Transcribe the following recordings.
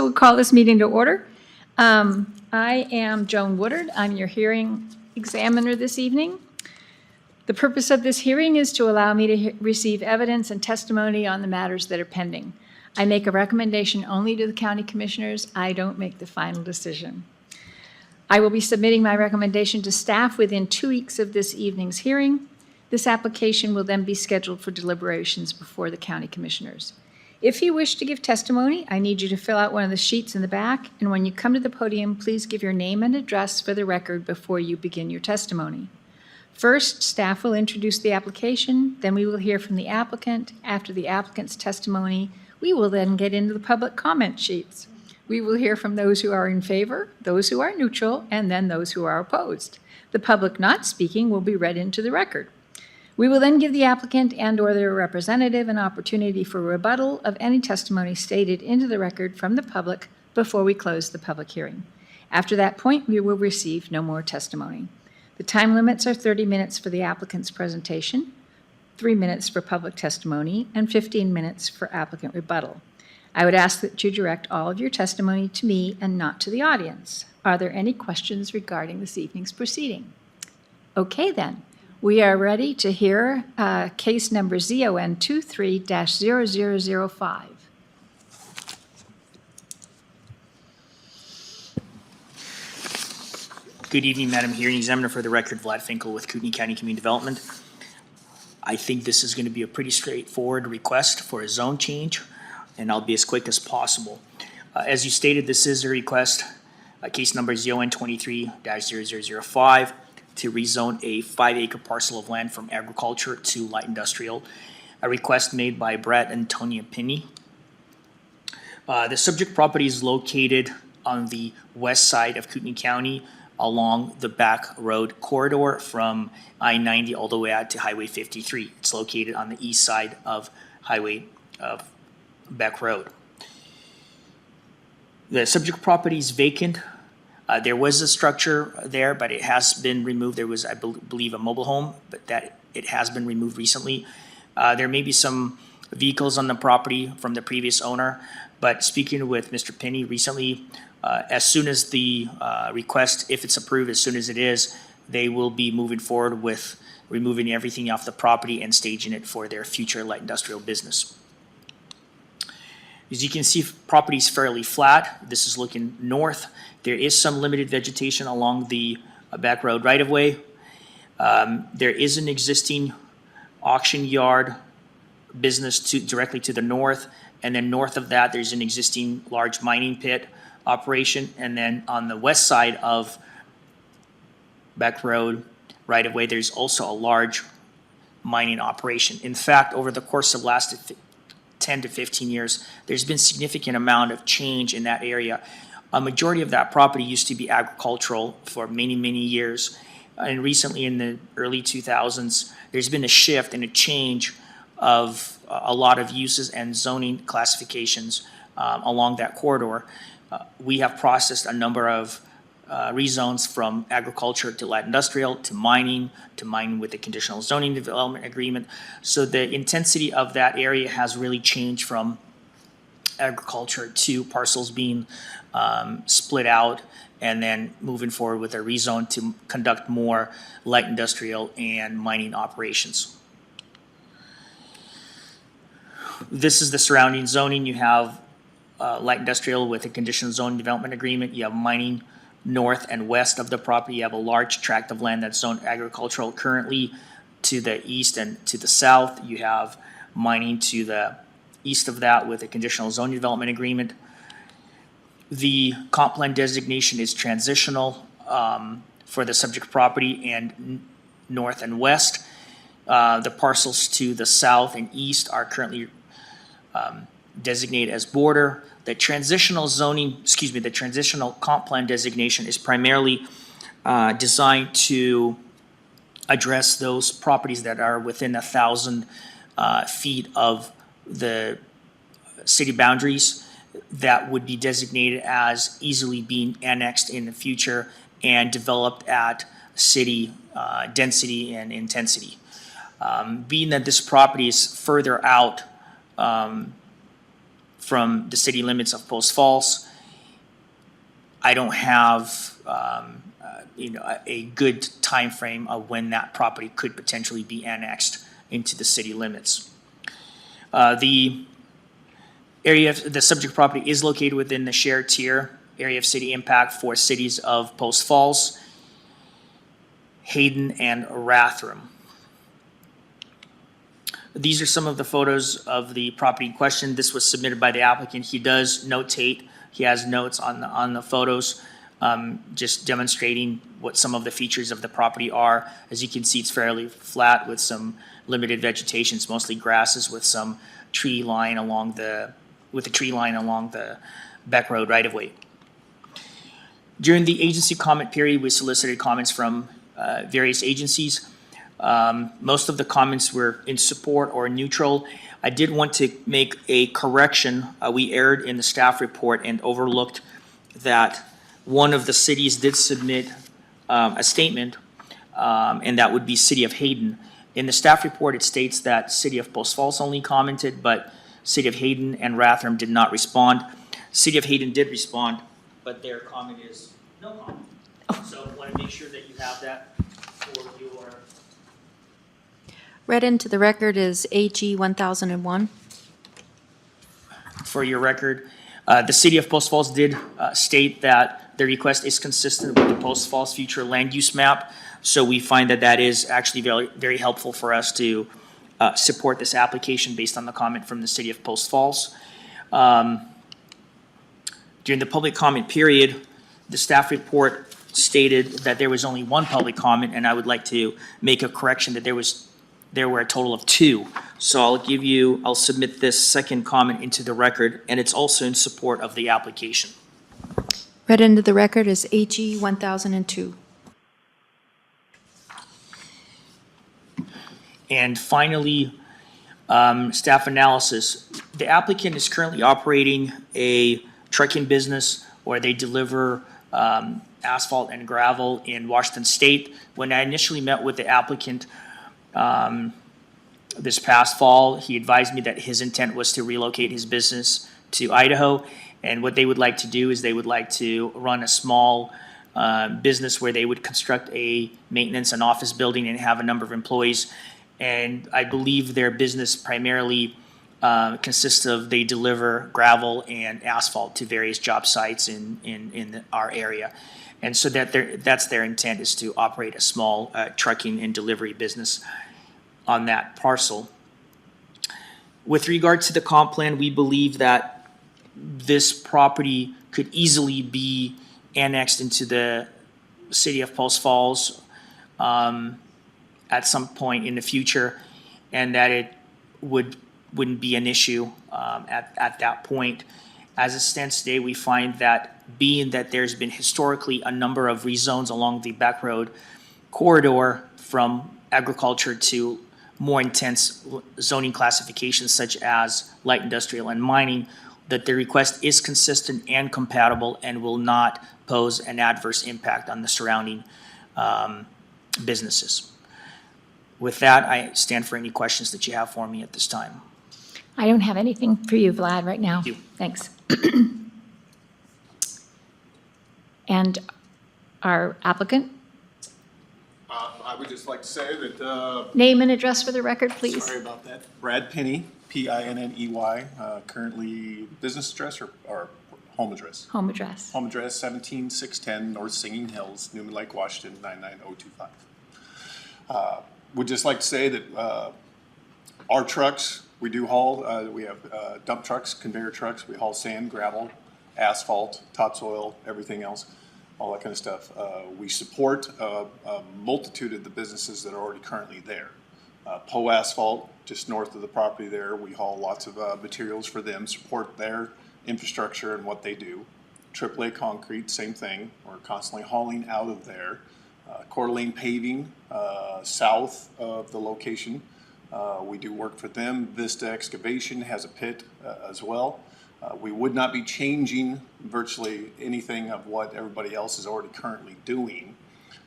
so we'll call this meeting to order. I am Joan Woodard. I'm your hearing examiner this evening. The purpose of this hearing is to allow me to receive evidence and testimony on the matters that are pending. I make a recommendation only to the county commissioners. I don't make the final decision. I will be submitting my recommendation to staff within 2 weeks of this evening's hearing. This application will then be scheduled for deliberations before the county commissioners. If you wish to give testimony, I need you to fill out one of the sheets in the back, and when you come to the podium, please give your name and address for the record before you begin your testimony. First, staff will introduce the application, then we will hear from the applicant. After the applicant's testimony, we will then get into the public comment sheets. We will hear from those who are in favor, those who are neutral, and then those who are opposed. The public not speaking will be read into the record. We will then give the applicant and/or their representative an opportunity for rebuttal of any testimony stated into the record from the public before we close the public hearing. After that point, we will receive no more testimony. The time limits are 30 minutes for the applicant's presentation, 3 minutes for public testimony, and 15 minutes for applicant rebuttal. I would ask that you direct all of your testimony to me and not to the audience. Are there any questions regarding this evening's proceeding? Okay then, we are ready to hear case number ZON 23-0005. Good evening, Madam Hearing Examiner. For the record, Vlad Finkel with Kootenai County Community Development. I think this is going to be a pretty straightforward request for a zone change, and I'll be as quick as possible. As you stated, this is a request, case number ZON 23-0005, to rezone a 5-acre parcel of land from agriculture to light industrial, a request made by Brett and Tonya Pinney. The subject property is located on the west side of Kootenai County along the back road corridor from I-90 all the way out to Highway 53. It's located on the east side of Highway Back Road. The subject property is vacant. There was a structure there, but it has been removed. There was, I believe, a mobile home, but it has been removed recently. There may be some vehicles on the property from the previous owner, but speaking with Mr. Pinney recently, as soon as the request, if it's approved, as soon as it is, they will be moving forward with removing everything off the property and staging it for their future light industrial business. As you can see, property is fairly flat. This is looking north. There is some limited vegetation along the back road right-of-way. There is an existing auction yard business directly to the north, and then north of that, there's an existing large mining pit operation, and then on the west side of back road right-of-way, there's also a large mining operation. In fact, over the course of last 10 to 15 years, there's been significant amount of change in that area. A majority of that property used to be agricultural for many, many years. And recently in the early 2000s, there's been a shift and a change of a lot of uses and zoning classifications along that corridor. We have processed a number of rezones from agriculture to light industrial to mining with a conditional zoning development agreement. So the intensity of that area has really changed from agriculture to parcels being split out and then moving forward with a rezone to conduct more light industrial and mining operations. This is the surrounding zoning. You have light industrial with a conditional zone development agreement. You have mining north and west of the property. You have a large tract of land that's zoned agricultural currently. To the east and to the south, you have mining to the east of that with a conditional zone development agreement. The comp plan designation is transitional for the subject property and north and west. The parcels to the south and east are currently designated as border. The transitional comp plan designation is primarily designed to address those properties that are within 1,000 feet of the city boundaries that would be designated as easily being annexed in the future and developed at city density and intensity. Being that this property is further out from the city limits of Post Falls, I don't have, a good time frame of when that property could potentially be annexed into the city limits. The subject property is located within the shared tier area of city impact for cities of Post Falls, Hayden, and Rathdrum. These are some of the photos of the property in question. This was submitted by the applicant. He does notate, he has notes on the photos, just demonstrating what some of the features of the property are. As you can see, it's fairly flat with some limited vegetation. It's mostly grasses with some tree line along the back road right of way. During the agency comment period, we solicited comments from various agencies. Most of the comments were in support or neutral. I did want to make a correction. We erred in the staff report and overlooked that one of the cities did submit a statement, and that would be City of Hayden. In the staff report, it states that City of Post Falls only commented, but City of Hayden and Rathdrum did not respond. City of Hayden did respond, but their comment is no comment. So I want to make sure that you have that for your... Read into the record is AG 1001. For your record, the City of Post Falls did state that the request is consistent with the Post Falls future land use map. So we find that that is actually very, very helpful for us to support this application based on the comment from the City of Post Falls. During the public comment period, the staff report stated that there was only one public comment, and I would like to make a correction that there were a total of two. So I'll submit this second comment into the record, and it's also in support of the application. Read into the record is AG 1002. And finally, staff analysis. The applicant is currently operating a trucking business where they deliver asphalt and gravel in Washington State. When I initially met with the applicant this past fall, he advised me that his intent was to relocate his business to Idaho. And what they would like to do is they would like to run a small business where they would construct a maintenance and office building and have a number of employees. And I believe their business primarily consists of they deliver gravel and asphalt to various job sites in our area. And so that's their intent, is to operate a small trucking and delivery business on that parcel. With regard to the comp plan, we believe that this property could easily be annexed into the City of Post Falls at some point in the future, and that it wouldn't be an issue at that point. As it stands today, we find that being that there's been historically a number of rezones along the back road corridor from agriculture to more intense zoning classifications such as light industrial and mining, that the request is consistent and compatible and will not pose an adverse impact on the surrounding businesses. With that, I stand for any questions that you have for me at this time. I don't have anything for you, Vlad, right now. Thank you. Thanks. And our applicant, I would just like to say that, name and address for the record, please. sorry about that, Brad Pinney, Pinney, currently business address or home address? Home address. Home address 17610 North Singing Hills, Newman Lake, Washington, 99025. Would just like to say that our trucks, we do haul, we have dump trucks, conveyor trucks, we haul sand, gravel, asphalt, topsoil, everything else, all that kind of stuff. We support a multitude of the businesses that are already currently there. Poe Asphalt, just north of the property there, we haul lots of materials for them, support their infrastructure and what they do. AAA Concrete, same thing, we're constantly hauling out of there. Coeur d'Alene Paving, south of the location, we do work for them. Vista Excavation has a pit as well. We would not be changing virtually anything of what everybody else is already currently doing.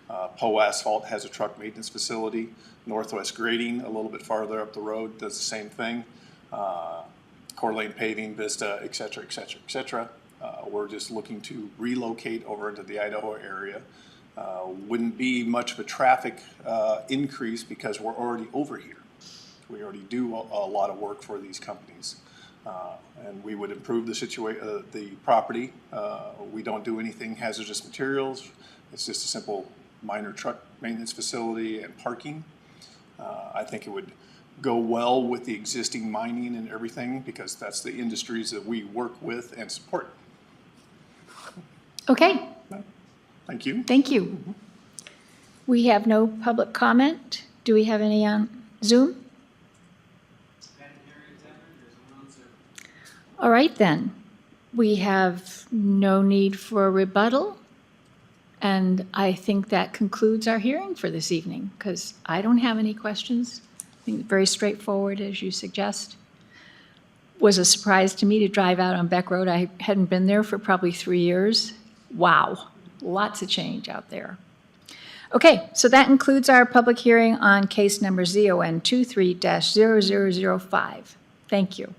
Poe Asphalt has a truck maintenance facility. Northwest Grading, a little bit farther up the road, does the same thing. Coeur d'Alene Paving, Vista, et cetera, et cetera, et cetera. We're just looking to relocate over into the Idaho area. Wouldn't be much of a traffic increase because we're already over here. We already do a lot of work for these companies. And we would improve the property. We don't do anything hazardous materials. It's just a simple minor truck maintenance facility and parking. I think it would go well with the existing mining and everything because that's the industries that we work with and support. Okay, Thank you. thank you. We have no public comment. Do we have any on Zoom? All right, then. We have no need for a rebuttal. And I think that concludes our hearing for this evening, because I don't have any questions. I think very straightforward, as you suggest. Was a surprise to me to drive out on Beck Road. I hadn't been there for probably 3 years. Wow, lots of change out there. Okay, so that concludes our public hearing on case number ZON 23-0005. Thank you.